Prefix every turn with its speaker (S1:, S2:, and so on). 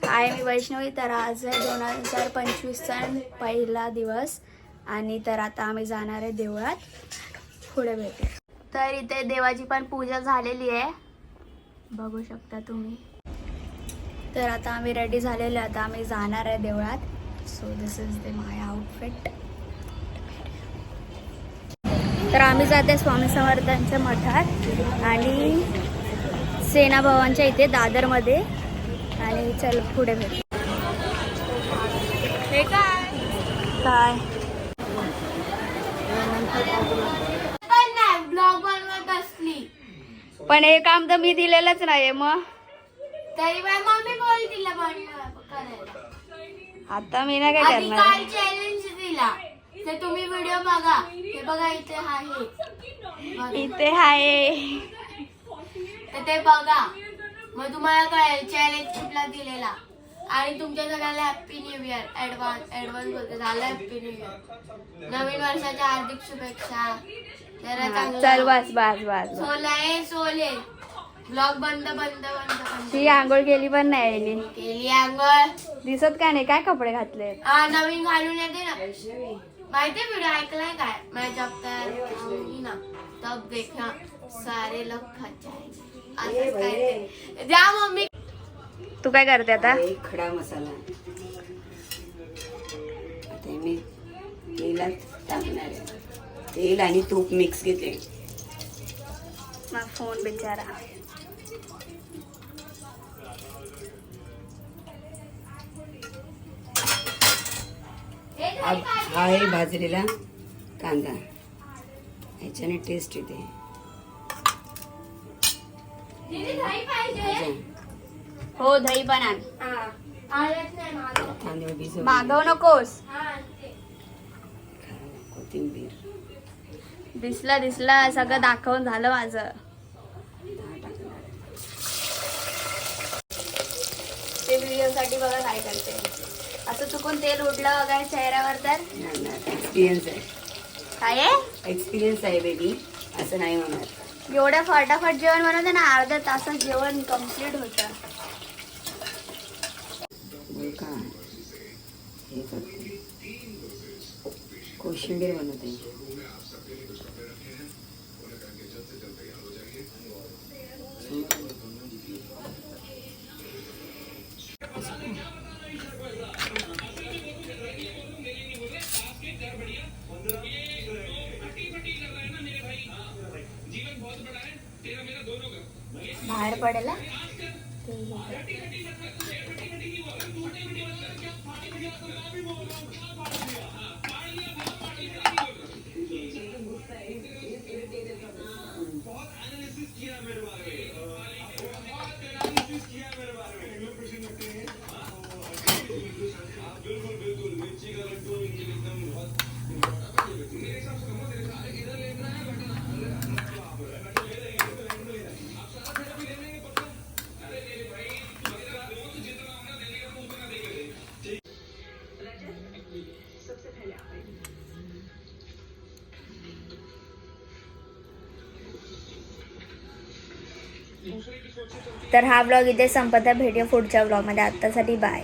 S1: हाय, मी वैष्णवी. तर आज आहे 2025चा पहिला दिवस आणि तर आता आम्ही जाणार आहे देवळात. पुढे भेटू. तर इथे देवाची पण पूजा झालेली आहे, बघू शकता तुम्ही. तर आता आम्ही रेडी झालेले, आता आम्ही जाणार आहे देवळात. So this is the my outfit. तर आम्ही जाते स्वामी समर्थांच्या मठात आणि सेना भवानच्या इथे दादरमध्ये. आणि चल पुढे भेटू. हे काय काय
S2: ब्लॉग बनवत असली
S1: पण हे काम तर मी दिलेलंच नाहीये. मग
S2: तरी मम्मी बोल तिला करायला.
S1: आता मी नाही काय
S2: आधी
S1: करणार.
S2: काय चॅलेंज दिला ते तुम्ही व्हिडिओ बघा. हे बघा इथे आहे,
S1: इथे आहे
S2: तर ते बघा. मग तुम्हाला कळेल चॅलेंज कुठला दिलेला. आणि तुमच्या सगळ्याला हॅपी न्यू इयर. ऍडव्हान्स बोलते झालं हॅपी न्यू इयर. नवीन वर्षाच्या हार्दिक शुभेच्छा. जरा
S1: चल
S2: चांगलं
S1: बस बस बस.
S2: सोले ब्लॉग बंद बंद बंद बंद.
S1: ती आंघोळ केली पण नाही.
S2: केली अंघोळ.
S1: दिसत काय नाही. काय कपडे घातले.
S2: हा नवीन घालून येते ना. माहितीये व्हिडिओ ऐकलाय काय. मैं जब तक आऊंगी ना तब देखना सारे लोग खच जाएंगे. असंच काय ते. जा मम्मी.
S1: तू काय करते आता.
S3: खडा मसाला आता मी तेलात टाकणार आहे. तेल आणि तूप मिक्स घेते.
S1: मग फोन बिचारा.
S3: हा आहे भाजलेला कांदा. ह्याच्याने टेस्ट येते.
S1: हो दही पण आण.
S3: तांदूळ भिजव.
S1: मागव नकोस.
S3: कोथिंबीर
S1: दिसला सगळं दाखवून झालं माझं. ते व्हिडिओ साठी बघा काय करते. असं चुकून तेल उडलं वगैरे चेहऱ्यावर तर
S3: एक्सपिरियन्स आहे.
S1: काय आहे.
S3: एक्सपिरियन्स आहे बेबी. असं नाही होणार.
S1: एवढ्या फटाफट जेवण बनवते ना, अर्ध्या तासात जेवण कम्प्लीट होतं.
S3: बोल का हे करते. कोशिंबीर बनवते.
S1: बाहेर पडेल. तर हा ब्लॉग इथे संपत आहे. भेटूया पुढच्या ब्लॉगमध्ये. आत्तासाठी बाय.